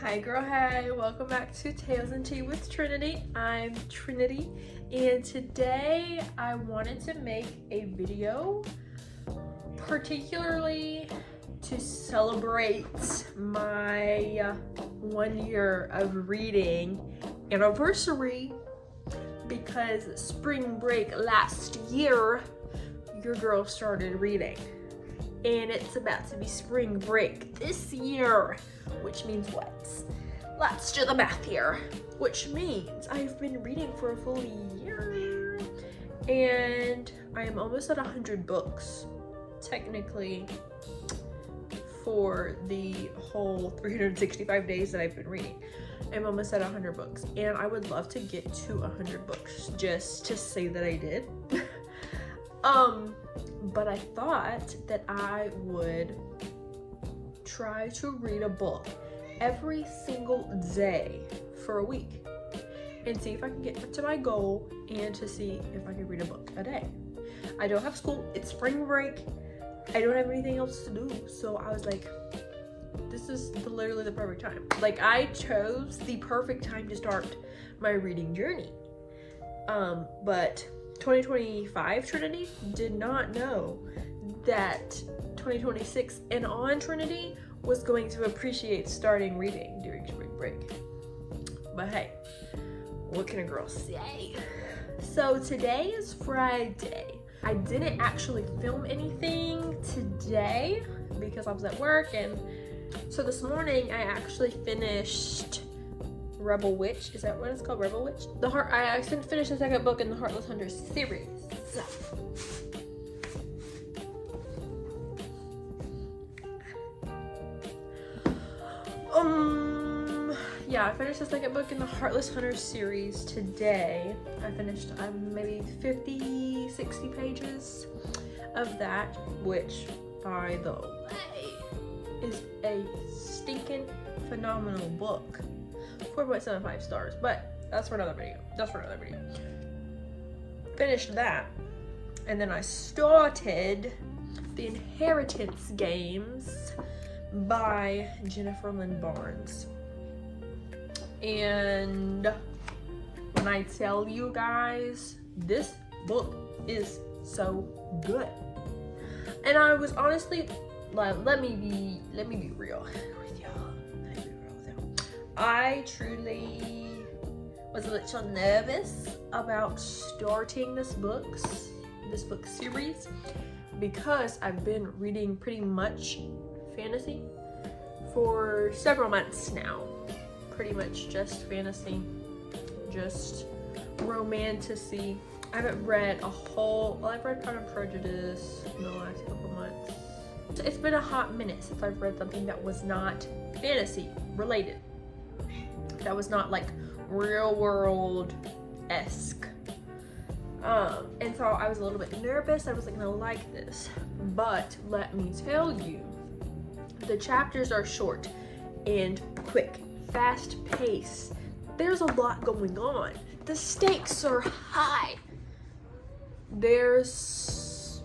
Hi girl, hi, welcome back to Tales and Tea with Trinity. I'm Trinity, and today I wanted to make a video particularly to celebrate my 1 year of reading anniversary, because spring break last year your girl started reading, and it's about to be spring break this year, which means what? Let's do the math here. Which means I've been reading for a full year, and I am almost at 100 books, technically, for the whole 365 days that I've been reading. I'm almost at 100 books, and I would love to get to 100 books just to say that I did. But I thought that I would try to read a book every single day for a week and see if I can get to my goal, and to see if I can read a book a day. I don't have school, it's spring break, I don't have anything else to do, so I was like, this is literally the perfect time. Like, I chose the perfect time to start my reading journey. But 2025 Trinity did not know that 2026 and on Trinity was going to appreciate starting reading during spring break. But hey, what can a girl say? So today is Friday. I didn't actually film anything today because I was at work, and so this morning I actually finished Rebel Witch. Is that what it's called? Rebel Witch? I finished the second book in the Heartless Hunter series. Yeah, I finished the second book in the Heartless Hunter series today. I finished maybe 50, 60 pages of that, which, by the way, is a stinking phenomenal book. 4.75 stars, but that's for another video. Finished that, and then I started The Inheritance Games by Jennifer Lynn Barnes. And when I tell you guys, this book is so good. And I was honestly, like, let me be real with y'all. I truly was a little nervous about starting this book series, because I've been reading pretty much fantasy for several months now. Pretty much just fantasy, just romantasy. I haven't read I've read Pride and Prejudice in the last couple months. It's been a hot minute since I've read something that was not fantasy related. That was not like real world-esque. And so I was a little bit nervous. I wasn't gonna like this. But let me tell you, the chapters are short and quick, fast pace. There's a lot going on. The stakes are high. There's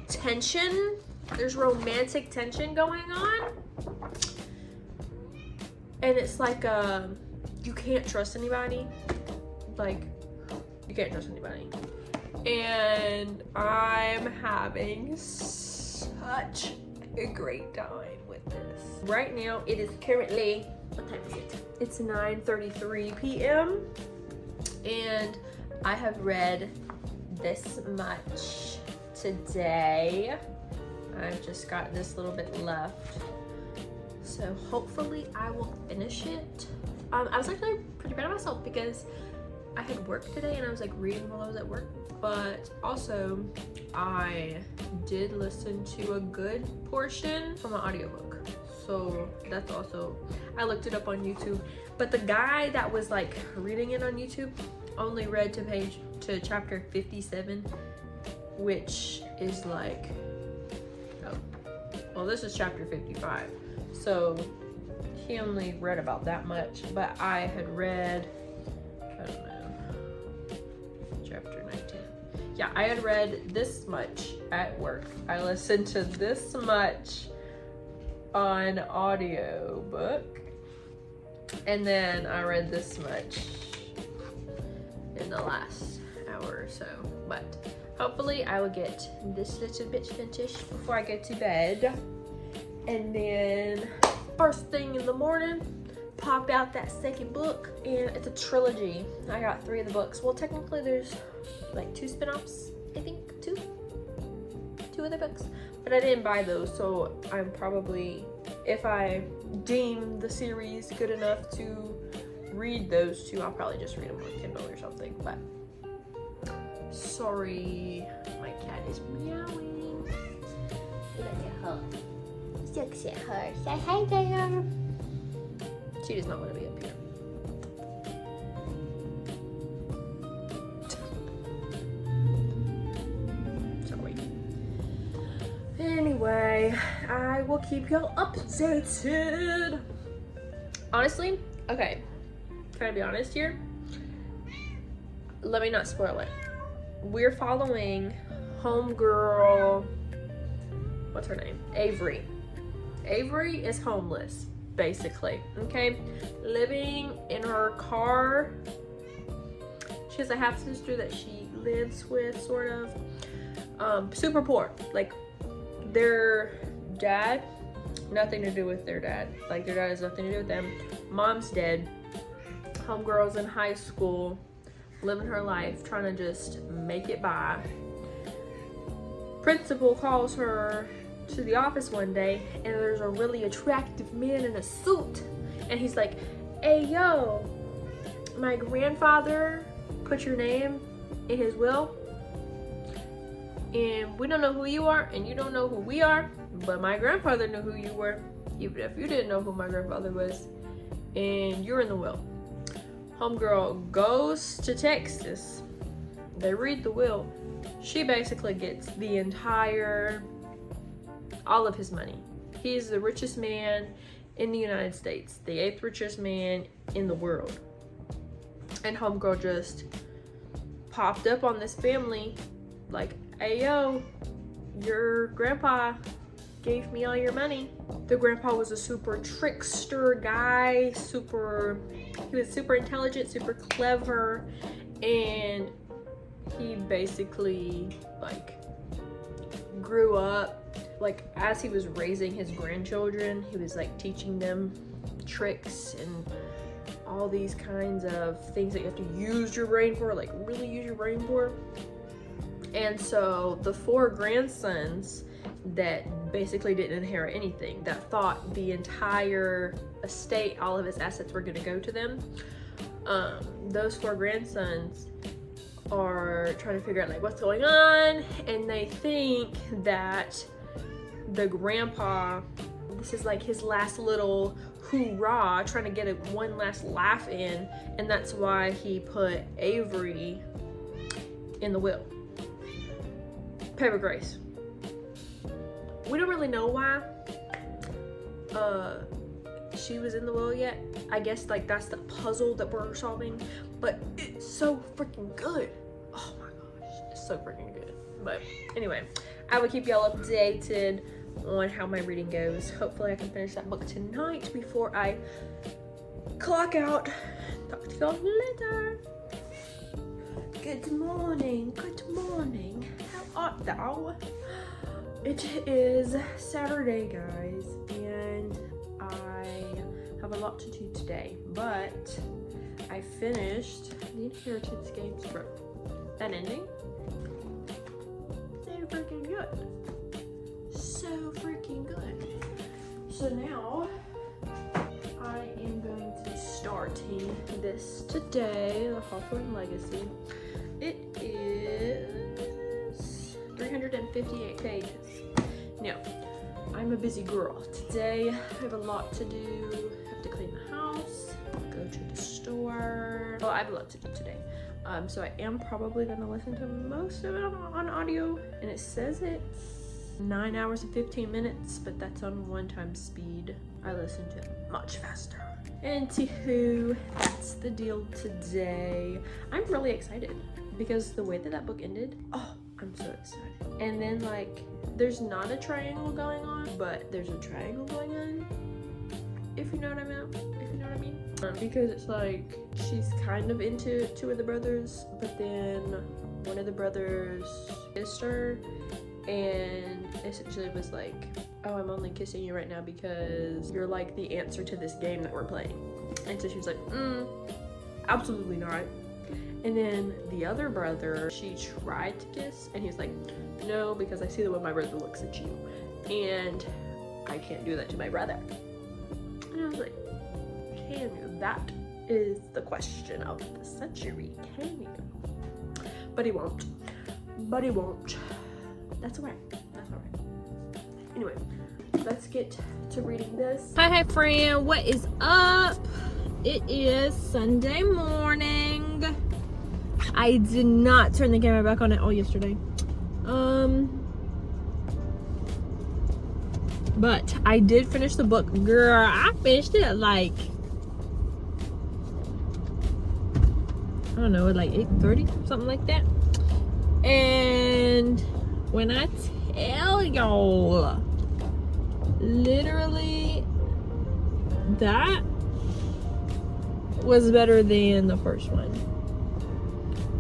tension. There's romantic tension going on. And it's like, you can't trust anybody. Like, you can't trust anybody. And I'm having such a great time with this. Right now, it is currently, what time is it? It's 9:33 p.m. and I have read this much today. I've just got this little bit left, so hopefully I will finish it. I was actually pretty proud of myself because I had work today and I was like reading while I was at work, but also I did listen to a good portion from an audiobook. So that's also, I looked it up on YouTube, but the guy that was like reading it on YouTube only read to chapter 57, which is like, oh, well, this is chapter 55. So he only read about that much, but I had read, I don't know, chapter 19. Yeah, I had read this much at work. I listened to this much on audiobook, And then I read this much in the last hour or so. But hopefully I will get this little bit finished before I go to bed. And then first thing in the morning, pop out that second book, and it's a trilogy. I got 3 of the books. Well, technically there's like 2 spin-offs, I think, 2 other books, but I didn't buy those, so I'm probably, if I deem the series good enough to read those 2, I'll probably just read them on Kindle or something. But sorry, my cat is meowing. Look at her. Look at her. Say hi there. She does not want to be up here. Sorry. Anyway, I will keep y'all updated. Honestly, okay, can I be honest here? Let me not spoil it. We're following homegirl, what's her name? Avery. Avery is homeless, basically, okay? Living in her car. She has a half-sister that she lives with, sort of. Super poor. Like, their dad, nothing to do with their dad. Like, their dad has nothing to do with them. Mom's dead. Homegirl's in high school, living her life, trying to just make it by. Principal calls her to the office one day, and there's a really attractive man in a suit, and he's like, hey yo, my grandfather put your name in his will, and we don't know who you are and you don't know who we are, but my grandfather knew who you were, even if you didn't know who my grandfather was, and you're in the will. Homegirl goes to Texas, they read the will. She basically gets the entire, all of his money. He's the richest man in the United States, the 8th richest man in the world. And homegirl just popped up on this family like, hey yo, your grandpa gave me all your money. The grandpa was a super trickster guy, he was super intelligent, super clever, and he basically like grew up, like as he was raising his grandchildren, he was like teaching them tricks and all these kinds of things that you have to use your brain for, like really use your brain for. And so the 4 grandsons that basically didn't inherit anything, that thought the entire estate, all of his assets were going to go to them, those 4 grandsons are trying to figure out like what's going on, and they think that the grandpa, this is like his last little hoorah, trying to get one last laugh in, and that's why he put Avery in the will. Paper Grace. We don't really know why she was in the will yet. I guess like that's the puzzle that we're solving, but it's so freaking good. Oh my gosh, it's so freaking good. But anyway, I will keep y'all updated on how my reading goes. Hopefully I can finish that book tonight before I clock out. Talk to y'all later. Good morning, good morning. How art thou? It is Saturday, guys, and I have a lot to do today, but I finished the Inheritance Game script. That ending, so freaking good. So freaking good. So now, I am going to be starting this today, the Hawthorne Legacy. It is 358 pages. Now, I'm a busy girl. Today, I have a lot to do. I have to clean the house, go to the store. Well, I have a lot to do today. So I am probably gonna listen to most of it on audio, and it says it's 9 hours and 15 minutes, but that's on 1x speed. I listen to it much faster. Anywho, that's the deal today. I'm really excited because the way that that book ended, oh, I'm so excited. And then like, there's not a triangle going on, but there's a triangle going on. If you know what I mean. If you know what I mean. Because it's like she's kind of into two of the brothers, but then one of the brothers kissed her and essentially was like, oh, I'm only kissing you right now because you're like the answer to this game that we're playing. And so she was like, absolutely not. And then the other brother, she tried to kiss and he was like, no, because I see the way my brother looks at you and I can't do that to my brother. And I was like, can you? That is the question of the century. Can you? But he won't. But he won't. That's alright. That's alright. Anyway, let's get to reading this. Hi friend, what is up? It is Sunday morning. I did not turn the camera back on at all yesterday. But I did finish the book. Girl, I finished it at like, I don't know, at like 8:30, something like that. And when I tell y'all, literally, that was better than the first one.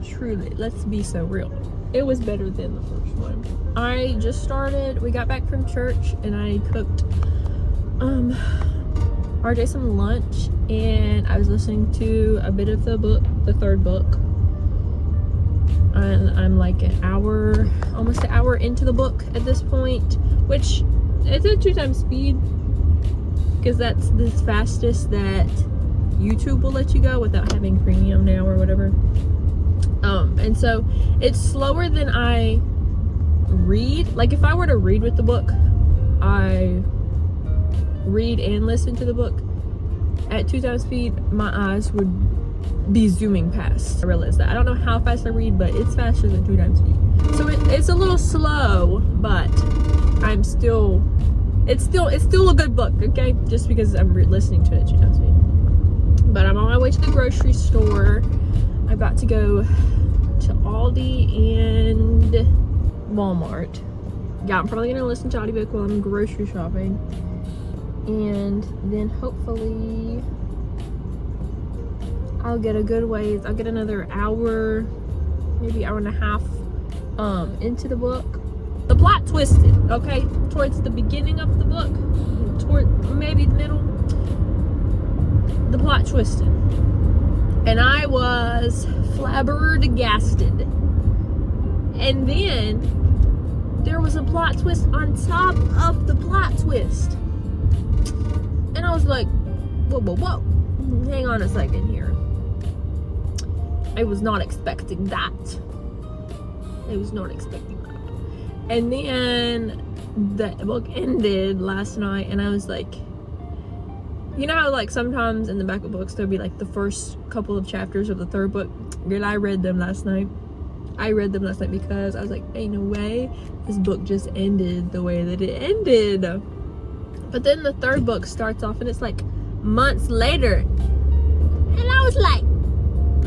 Truly, let's be so real. It was better than the first one. I just started, we got back from church and I cooked RJ some lunch and I was listening to a bit of the book, the third book. And I'm like almost an hour into the book at this point, which it's at 2 times speed because that's the fastest that YouTube will let you go without having premium now or whatever. And so it's slower than I read. Like if I were to read with the book, I read and listen to the book at 2 times speed, my eyes would be zooming past. I realize that. I don't know how fast I read, but it's faster than 2 times speed. So it's a little slow, but it's still a good book, okay? Just because I'm listening to it at 2 times speed. But I'm on my way to the grocery store. I've got to go to Aldi and Walmart. Yeah, I'm probably gonna listen to audiobook while I'm grocery shopping. And then hopefully I'll get a good ways. I'll get another hour, maybe hour and a half into the book. The plot twisted, okay? Towards the beginning of the book, toward maybe the middle, the plot twisted. And I was flabbergasted. And then there was a plot twist on top of the plot twist. And I was like, whoa. Hang on a second here. I was not expecting that. And then the book ended last night and I was like, you know how like sometimes in the back of books there'll be like the first couple of chapters of the third book? Girl, I read them last night. Because I was like, ain't no way this book just ended the way that it ended. But then the third book starts off and it's like months later. And I was like,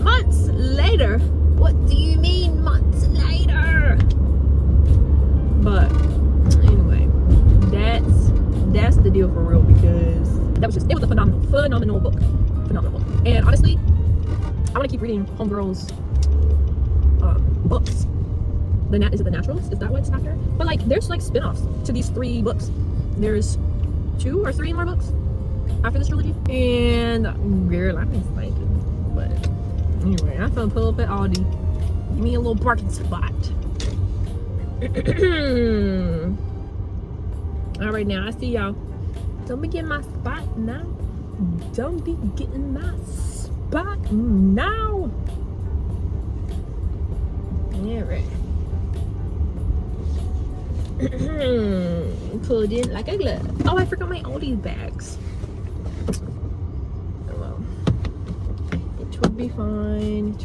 months later? What do you mean months later? But anyway, that's the deal for real, because it was a phenomenal book. And honestly, I want to keep reading Homegirl's books. Is it The Naturals? Is that what it's after? But like, there's like spin-offs to these 3 books. There's 2 or 3 more books after this trilogy. And girl, I'm excited. But anyway, I'm gonna pull up at Aldi. Give me a little parking spot. Alright, now I see y'all. Don't be getting my spot now. Don't be getting my spot now. Alright. Pull it in like a glove. Oh, I forgot my Aldi bags. Oh well. It will be fine.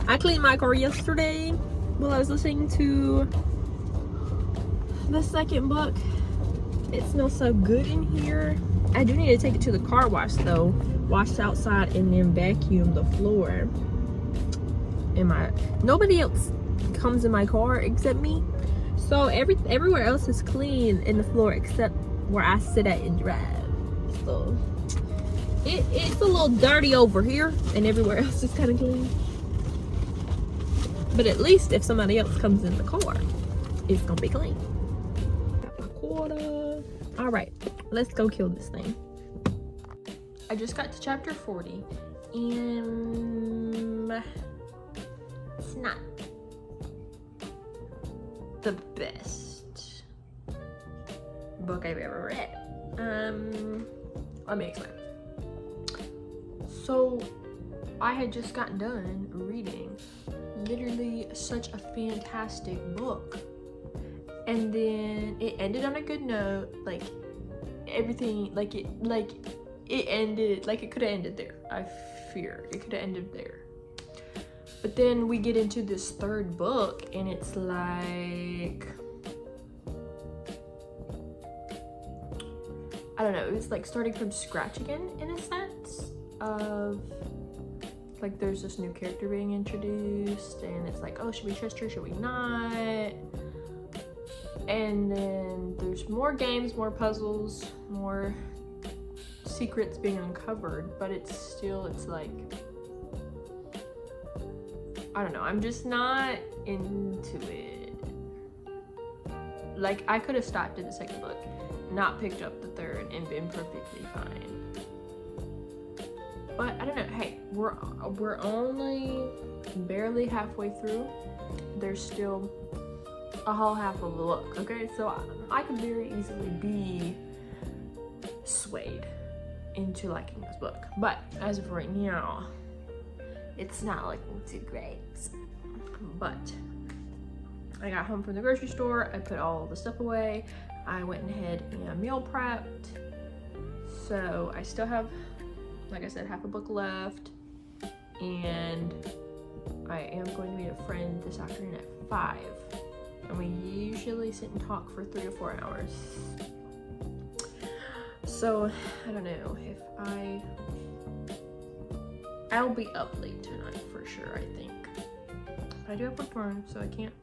I cleaned my car yesterday while I was listening to the second book. It smells so good in here. I do need to take it to the car wash though. Wash outside and then vacuum the floor. Nobody else comes in my car except me. So everywhere else is clean in the floor except where I sit at and drive. So it's a little dirty over here, and everywhere else is kind of clean. But at least if somebody else comes in the car, it's gonna be clean. Got my quarter. All right, let's go kill this thing. I just got to chapter 40, and it's not the best book I've ever read. Let me explain. So I had just gotten done reading literally such a fantastic book, and then it ended on a good note. Like everything, it ended like it could have ended there. I fear it could have ended there. But then we get into this third book, and it's like, I don't know, it's like starting from scratch again in a sense of like there's this new character being introduced, and it's like, oh, should we trust her, should we not? And then there's more games, more puzzles, more secrets being uncovered, but it's like, I don't know, I'm just not into it. Like, I could have stopped at the second book, not picked up the third, and been perfectly fine. But I don't know, hey, we're only barely halfway through. There's still a whole half of the book, okay? So I could very easily be swayed into liking this book. But as of right now, it's not looking too great. But I got home from the grocery store, I put all the stuff away, I went ahead and meal prepped. So I still have, like I said, half a book left, and I am going to meet a friend this afternoon at 5, and we usually sit and talk for 3 or 4 hours. So I don't know if I'll be up late tonight for sure, I think. But I do have work tomorrow, so I can't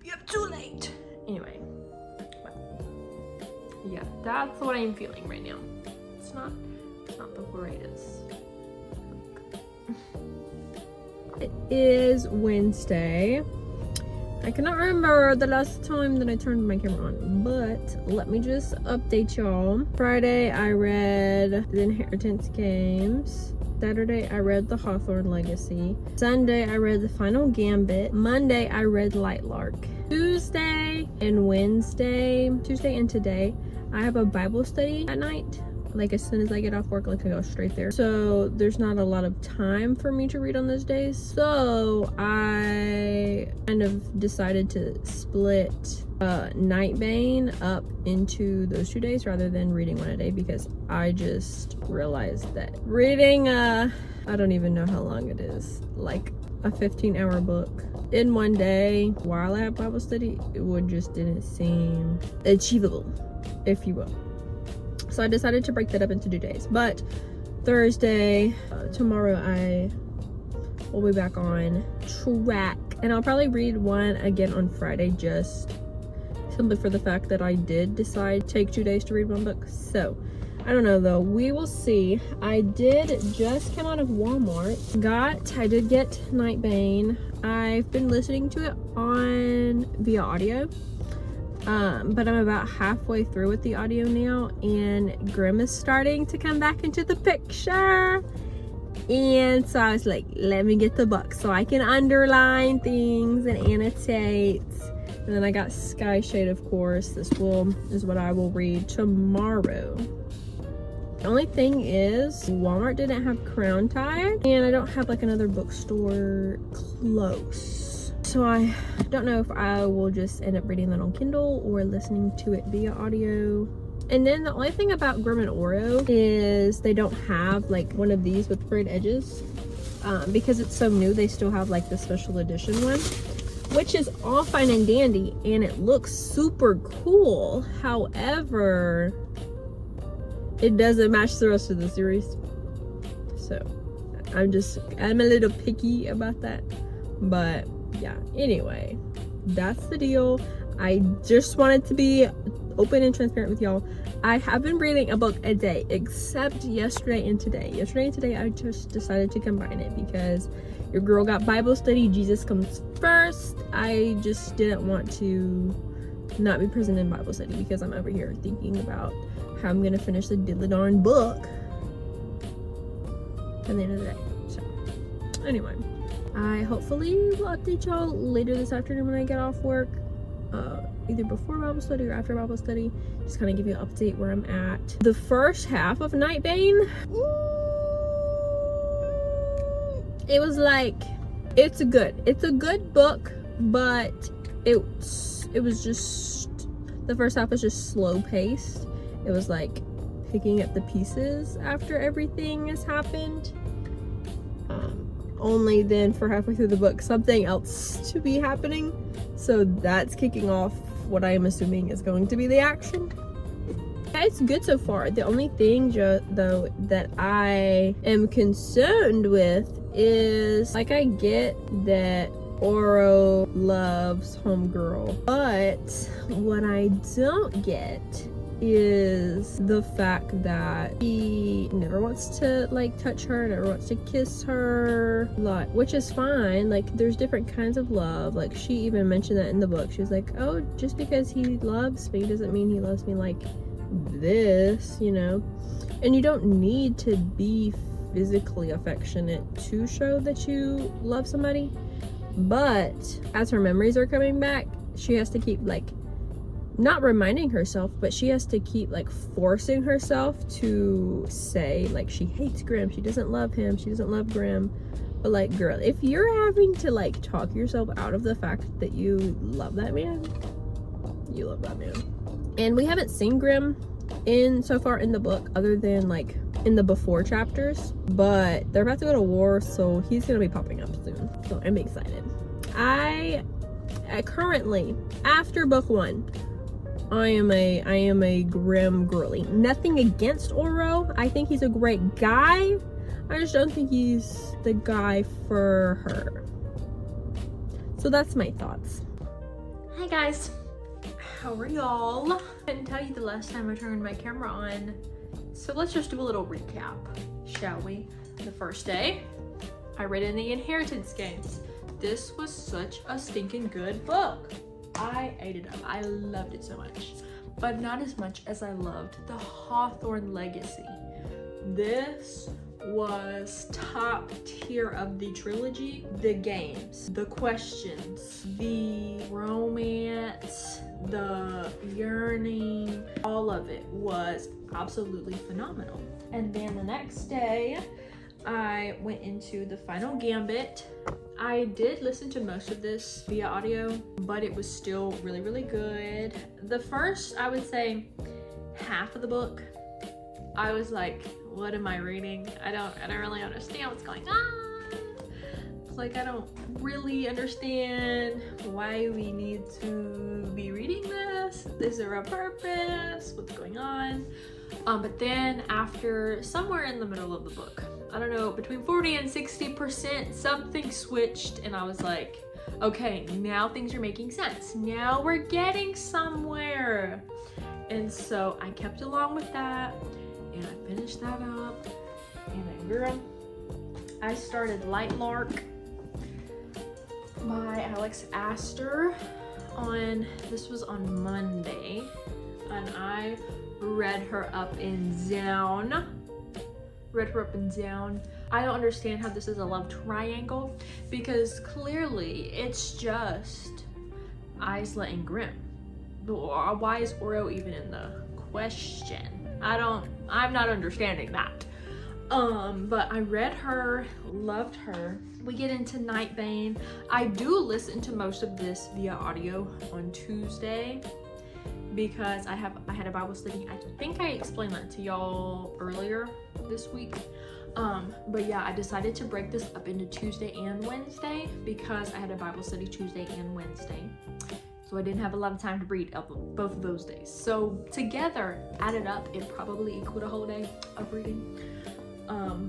be up too late. Anyway, but yeah, that's what I'm feeling right now. It's not the greatest. It is Wednesday. I cannot remember the last time that I turned my camera on, but let me just update y'all. Friday, I read The Inheritance Games. Saturday, I read The Hawthorne Legacy. Sunday, I read The Final Gambit. Monday, I read Lightlark. Tuesday and today, I have a Bible study at night. Like as soon as I get off work, like I go straight there. So there's not a lot of time for me to read on those days. So I kind of decided to split Nightbane up into those 2 days rather than reading one a day, because I just realized that reading I don't even know how long it is, like a 15-hour book in one day while I have Bible study, it just didn't seem achievable, if you will. So I decided to break that up into 2 days. But Thursday, tomorrow, I will be back on track. And I'll probably read one again on Friday, just simply for the fact that I did decide to take 2 days to read one book. So I don't know though, we will see. I did just come out of Walmart. I did get Nightbane. I've been listening to it via audio. But I'm about halfway through with the audio now, and Grimm is starting to come back into the picture. And so I was like, let me get the book so I can underline things and annotate. And then I got Sky Shade, of course. This is what I will read tomorrow. The only thing is, Walmart didn't have Crown Tide, and I don't have like another bookstore close. So I don't know if I will just end up reading that on Kindle or listening to it via audio. And then the only thing about Grimm and Oro is they don't have like one of these with frayed edges. Because it's so new, they still have like the special edition one, which is all fine and dandy, and it looks super cool. However, it doesn't match the rest of the series. So I'm a little picky about that. But yeah, anyway, that's the deal. I just wanted to be open and transparent with y'all. I have been reading a book a day, except yesterday and today. Yesterday and today, I just decided to combine it because your girl got Bible study. Jesus comes first. I just didn't want to not be present in Bible study because I'm over here thinking about how I'm gonna finish the diddly darn book at the end of the day. So, anyway, I hopefully will update y'all later this afternoon when I get off work. Either before Bible study or after Bible study, just kind of give you an update where I'm at. The first half of Nightbane, it was like, it's a good book, but it was just, the first half was just slow paced. It was like picking up the pieces after everything has happened. Only then for halfway through the book something else to be happening, so that's kicking off what I am assuming is going to be the action. It's good so far. The only thing though that I am concerned with is, like, I get that Oro loves homegirl, but what I don't get is the fact that he never wants to like touch her, never wants to kiss her, like, which is fine. Like, there's different kinds of love. Like, she even mentioned that in the book. She was like, oh, just because he loves me doesn't mean he loves me like this, you know. And you don't need to be physically affectionate to show that you love somebody, but as her memories are coming back, she has to keep like, not reminding herself, but she has to keep like forcing herself to say like she hates Grimm, she doesn't love him, she doesn't love Grimm. But like, girl, if you're having to like talk yourself out of the fact that you love that man, you love that man. And we haven't seen Grimm so far in the book, other than like in the before chapters, but they're about to go to war, so he's gonna be popping up soon, so I'm excited. I currently, after book 1, I am a Grimm girly. Nothing against Oro. I think he's a great guy. I just don't think he's the guy for her. So that's my thoughts. Hi guys, how are y'all? I didn't tell you the last time I turned my camera on, so let's just do a little recap, shall we? The first day, I read in the Inheritance Games. This was such a stinking good book. I ate it up. I loved it so much, but not as much as I loved the Hawthorne Legacy. This was top tier of the trilogy. The games, the questions, the romance, the yearning, all of it was absolutely phenomenal. And then the next day, I went into the Final Gambit. I did listen to most of this via audio, but it was still really, really good. The first, I would say, half of the book, I was like, what am I reading? I don't really understand what's going on. Like, I don't really understand why we need to be reading this. Is there a purpose? What's going on? But then after, somewhere in the middle of the book, I don't know, between 40 and 60%, something switched, and I was like, okay, now things are making sense. Now we're getting somewhere. And so I kept along with that, and I finished that up. And then, girl, I started Light Lark by Alex Astor this was on Monday, and I read her up and down. I don't understand how this is a love triangle, because clearly it's just Isla and Grimm. Why is Oro even in the question? I'm not understanding that. But I read her, loved her. We get into Nightbane. I do listen to most of this via audio on Tuesday because I had a Bible study. I think I explained that to y'all earlier this week. But yeah, I decided to break this up into Tuesday and Wednesday because I had a Bible study Tuesday and Wednesday. So I didn't have a lot of time to read both of those days. So together, added up, it probably equaled a whole day of reading.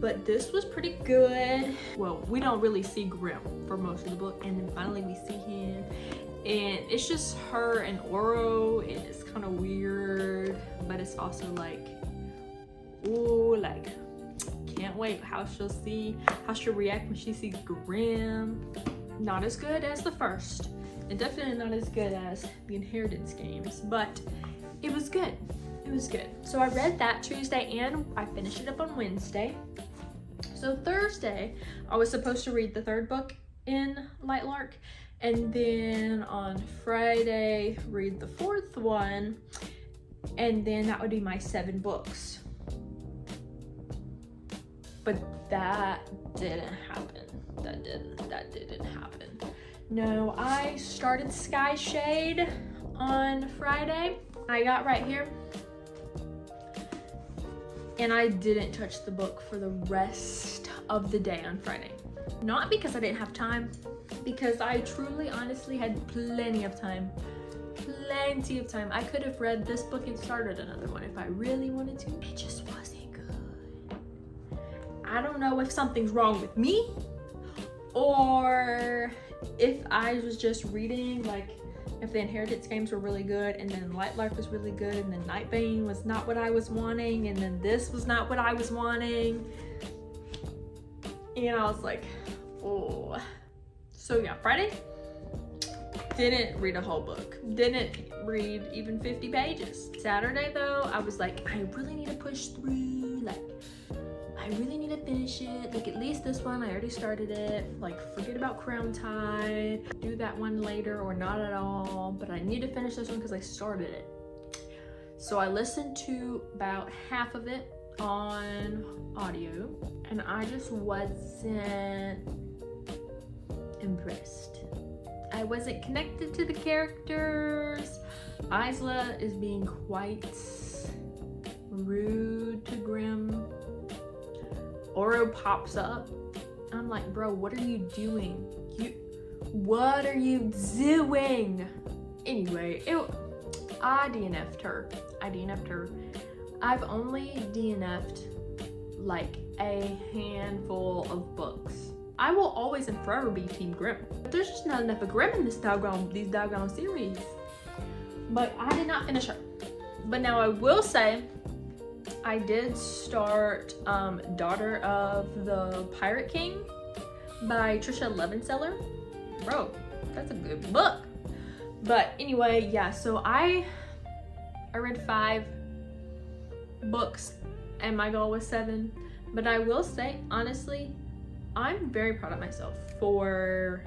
But this was pretty good. Well, we don't really see Grimm for most of the book, and then finally we see him, And it's just her and Oro, and it's kind of weird, but it's also like, ooh, like, can't wait how she'll react when she sees Grimm. Not as good as the first, and definitely not as good as the Inheritance games, but it was good. It was good. So I read that Tuesday and I finished it up on Wednesday. So Thursday, I was supposed to read the third book in Lightlark, and then on Friday, read the fourth one, and then that would be my 7 books. But that didn't happen. That didn't happen. No, I started Sky Shade on Friday. I got right here, and I didn't touch the book for the rest of the day on Friday. Not because I didn't have time, because I truly, honestly had plenty of time. Plenty of time. I could have read this book and started another one if I really wanted to. It just wasn't good. I don't know if something's wrong with me, or if I was just reading, like, if the Inheritance games were really good, and then Lightlark was really good, and then Nightbane was not what I was wanting, and then this was not what I was wanting. And I was like, oh. So yeah, Friday, didn't read a whole book. Didn't read even 50 pages. Saturday though, I was like, I really need to push through. Like, I really need to finish it. Like, at least this one, I already started it. Like, forget about Crown Tide. Do that one later or not at all. But I need to finish this one because I started it. So I listened to about half of it on audio, and I just wasn't impressed. I wasn't connected to the characters. Isla is being quite rude to Grimm. Oro pops up. I'm like, bro, what are you doing? What are you doing? Anyway, I DNF'd her. I've only DNF'd like a handful of books. I will always and forever be Team Grimm. But there's just not enough of Grimm in these doggone series. But I did not finish her. But now I will say, I did start Daughter of the Pirate King by Trisha Levenseller. Bro, that's a good book. But anyway, yeah, so I read 5 books and my goal was 7. But I will say, honestly, I'm very proud of myself for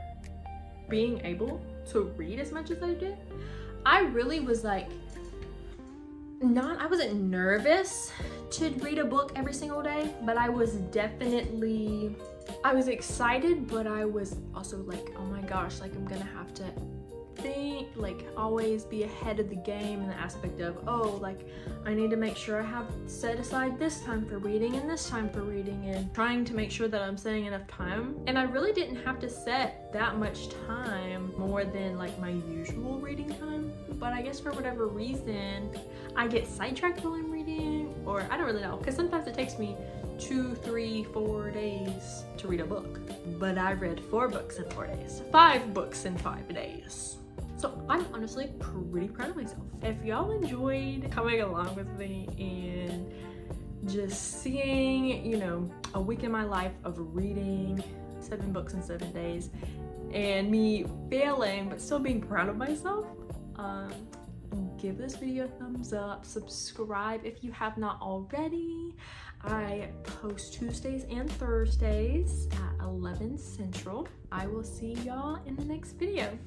being able to read as much as I did. I really was like, I wasn't nervous to read a book every single day, but I was excited, but I was also like, oh my gosh, like, I'm gonna have to think, like, always be ahead of the game in the aspect of, oh, like, I need to make sure I have set aside this time for reading and this time for reading, and trying to make sure that I'm setting enough time. And I really didn't have to set that much time more than like my usual reading time, but I guess for whatever reason I get sidetracked while I'm reading, or I don't really know, because sometimes it takes me 2, 3, 4 days to read a book, but I read 4 books in 4 days, 5 books in 5 days. So I'm honestly pretty proud of myself. If y'all enjoyed coming along with me and just seeing, you know, a week in my life of reading 7 books in 7 days and me failing but still being proud of myself, give this video a thumbs up, subscribe if you have not already. I post Tuesdays and Thursdays at 11 Central. I will see y'all in the next video.